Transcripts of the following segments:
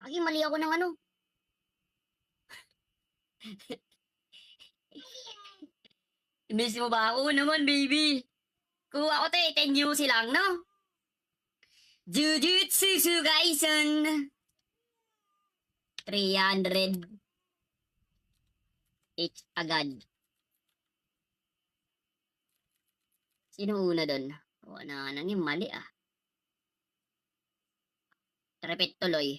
Ay, mali ako ng ano. Miss mo ba ako naman, baby? Kuha ko 10 UC lang, no? Jujutsu Kaisen. 300 each agad. Sino una doon? Wala na yung mali ah. Repeat tuloy.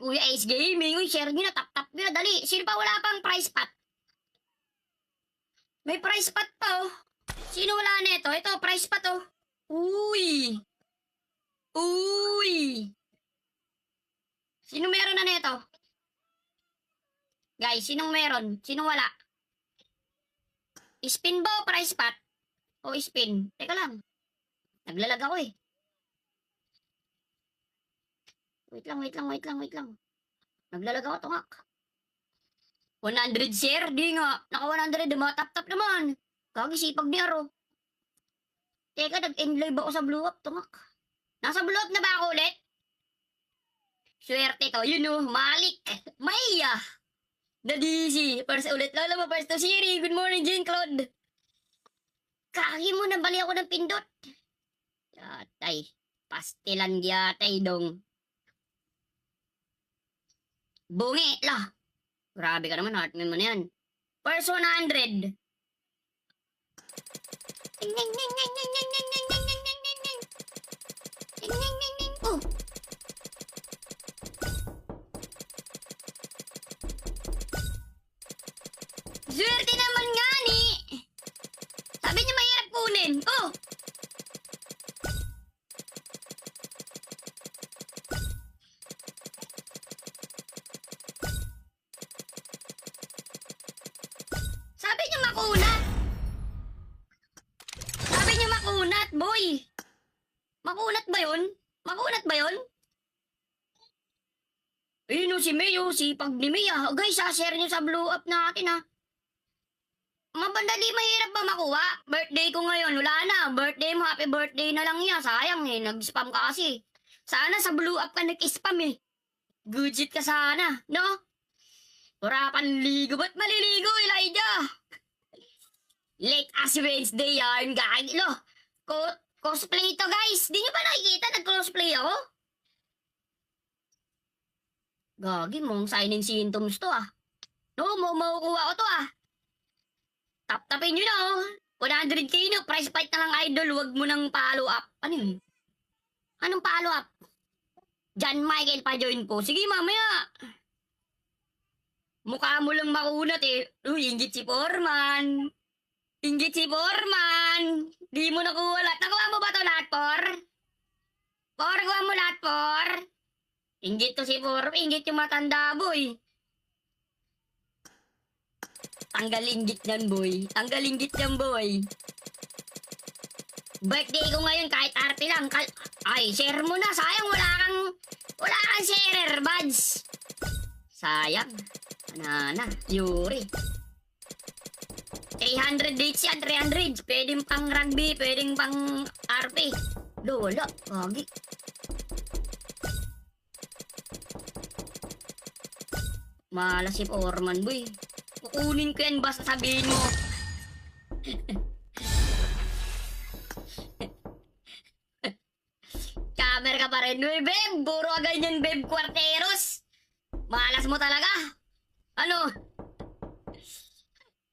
Uy, Ace Gaming. Uy, share nyo na. Tap-tap nyo na. Dali. Sino pa wala pang price pot? May price pot pa oh. Sino wala nito? Ito, price pot oh. Uy. Uy. Sino meron na nito? Guys, sinong meron? Sinong wala? Spin ba o price pot? O spin? Teka lang. Naglalag ako eh. Wait lang. Naglalag ako, tungak. 100 share? Di nga. Naka 100, tap-tap naman. Kagisipag ni Aro. Teka, nag-end live ako sa Blue Up, tungak. Nasa Blue Up na ba ako ulit? Swerte to. Yun o, Malik. Maya. The DC. First ulit. Lalo mo, first to Siri. Good morning, Jean Claude. Kaki mo, nabali ako ng pindot. Yatay. Pastilan yatay dong. Bungi lah. Grabe ka naman, heartman mo na yan. First 100. Oh. Swerte naman nga ni. Sabi niya mahirap kunin. Oh. Sabi niya makunat. Sabi niya makunat, boy. Makunat ba yun? Makunat ba yun? Ayun si Mayo, si pag ni Mia. Guys, share niyo sa Blue Up natin ha. Mabandali, mahirap ba makuha? Birthday ko ngayon, wala na. Birthday mo, happy birthday na lang yan. Sayang eh, nag-spam ka kasi. Sana sa Blue Up ka nag-spam eh. Good shit ka sana, no? Wala panligo, ba't maliligo, Elijah? Late as Wednesday yarn, gagilo. Cosplay to guys. Di nyo ba nakikita, nag-cosplay ako? Gagi, mong signing symptoms to ah. No, makukuha ko to ah. Tap-tapin nyo na oh. 100k no, price fight na lang idol, wag mo nang follow up. Ano yun? Anong follow up? John Michael pa join ko. Sige mamaya. Mukha mo lang makunat eh. Uy, inggit si Foreman. Inggit si Foreman. Di mo nakuha lahat. Nakuha mo ba to lahat, Por? Por, kuha mo lahat, Por? Inggit to si Foreman. Inggit yung matanda, boy. Tanggal inggit yan, boy. Tanggal inggit yan, boy. Birthday ko ngayon, kahit arte lang. Ay, share mo na. Sayang, wala kang sharer, buds. Sayang. Anana, Yuri. 300 dates yan, 300. Pwedeng pang rugby, pwedeng pang RP. Lola, kagi. Malas si Foreman, boy. Kukunin ko yan, basta sabihin mo. Camera ka pa rin, wey, beb. Puro ka ganyan, beb, Quarteros. Malas mo talaga. Ano?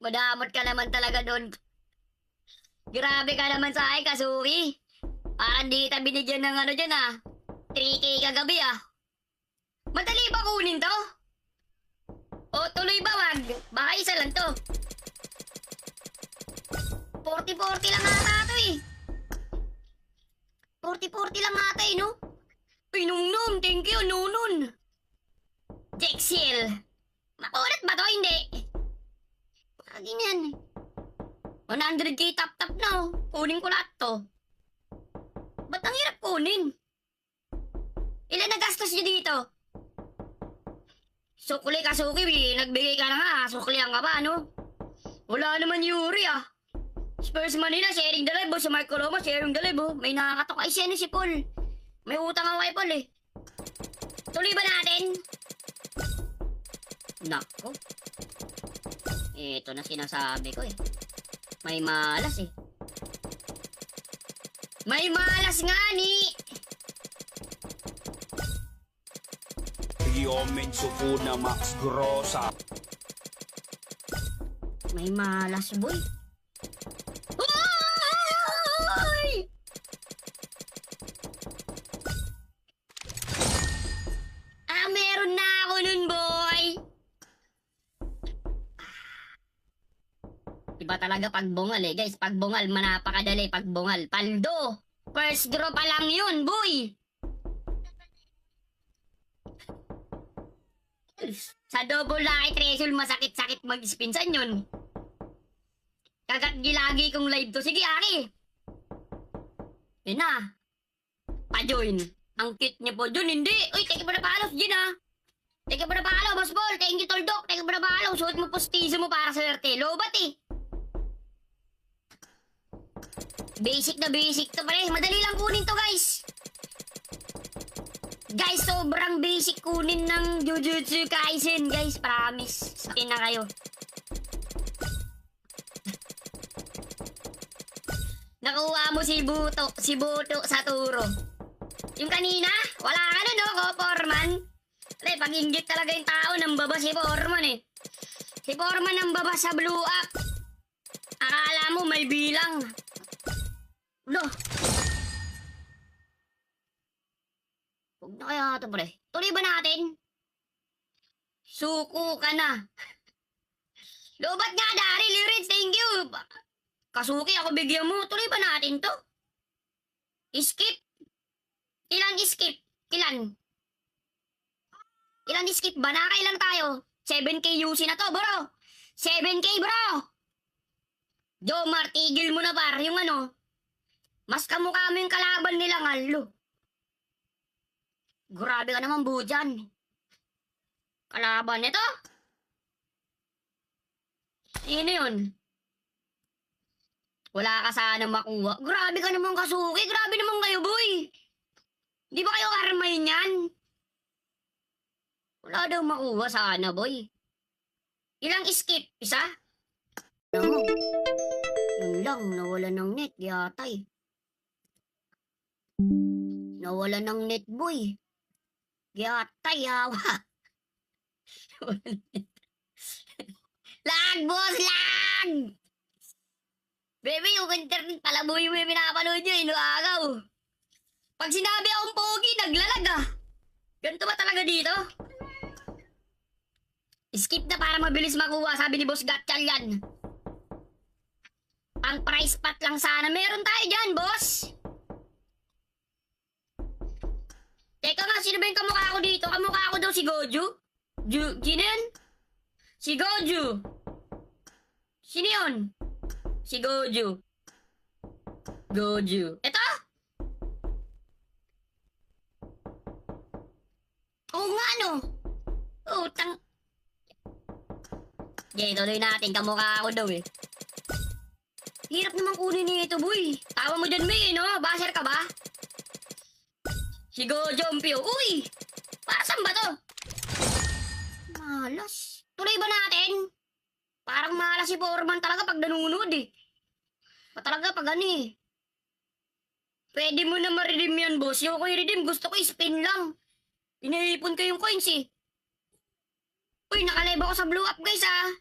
Madamot ka naman talaga doon. Grabe ka naman sa akin, Kasuki. Parang di kita binigyan ng ano dyan, ah. 3K kagabi, ah. Madali ba kunin to? O, tuloy ba wag? Baka isa lang to. 40-40 lang ata to eh. 40-40 lang ata eh, no? Uy, nung, thank you, nunun. Jexil. Makulat ba to? Hindi. Ganyan. 100k tap-tap na oh. Kunin ko lahat to. Ba't ang hirap kunin? Ilan na gastos nyo dito? Sukli ka, Suki. Nagbigay ka na nga. Suklihan ka pa, no? Wala naman Yuri, ah. Spurs Manila, sharing the live, oh. Si Marco Loma, sharing the live, oh. May nakakatok. Ay, siya si Paul. May utang ako kay Paul, eh. Tuloy ba natin? Nako. Ito na sinasabi ko eh. May malas eh. May malas nga ni. Yomit Sufuna Max Grossa. May malas boy. Ay! Meron na ako nun boy. Iba talaga pagbungal eh guys. Pagbungal manapakadali pagbungal. Paldo. First draw pa lang yun boy. Sa double lucky treasure masakit-sakit mag-spinsan yun. Kagat gilagi kong live to. Sige Ari. Yun na. Pa-join. Ang cute niya po dun. Hindi. Uy, teka ba na paalos dyan ah. Teka ba na paalos, Boss Ball. Thank you, Toldok. Teka ba na paalos. Suot mo postizo mo para sa swerte. Lobat eh. Basic na basic to pare. Madali lang kunin to guys. Guys, sobrang basic kunin ng Jujutsu Kaisen guys. Promise. Sakin na kayo. Nakuha mo si Buto sa turo. Yung kanina, wala ka na no, Foreman. Pag inggit talaga yung tao, nang baba si Foreman eh. Si Foreman nang baba sa blue up. Akala mo may bilang. Lo. Huwag na kaya ito pre. Tuloy ba natin? Suko ka na. Lobat nga Daryl, Lirins, thank you. Kasuki ako bigyan mo. Tuloy ba natin to? Skip. Ilan skip? Ilan? Ilan skip ba? Nakailan tayo? 7K UC na to, bro. 7K, bro. Jomar, tigil mo na par. Yung ano, mas kamukha mo yung kalaban nila, ngalo. Grabe ka naman, Bujan. Kalaban nito? Sino yun? Wala ka sana makuha. Grabe ka naman, Kasuki. Grabe naman kayo, boy. Di ba kayo karmay niyan? Wala daw makuha sana, boy. Ilang skip? Isa? Alam mo, yun lang, nawala ng net, yata eh. Nawala ng net, boy. Yata, yawa. Lag, boss, lag! Bebe, yung internet pala, boy, may pinapanood nyo, inuagaw. Pag sinabi akong pogi, naglalag ah. Ganito ba talaga dito? Skip na para mabilis makuha, sabi ni Boss Gatchal yan. Pang price pot lang sana. Meron tayo dyan, boss. Teka nga, sino ba yung kamukha ko dito? Kamukha ko daw si Goju? Sino yun? Si Goju. Sino yun? Si Goju. Goju. Ito? Oo nga, no? Utang. Okay, tuloy natin. Kamukha ako daw eh. Hirap naman kunin nito, boy. Tawa mo dyan, May, no? Basher ka ba? Si Gojompio. Uy! Para saan ba to? Malas. Tuloy ba natin? Parang malas si Foreman talaga pag nanunod eh. Talaga pag ano eh. Pwede mo na ma-redeem yan, boss. Yung ko i-redeem, gusto ko i-spin lang. Inaipon ko yung coins eh. Uy, nakalive ako sa blue up guys ah.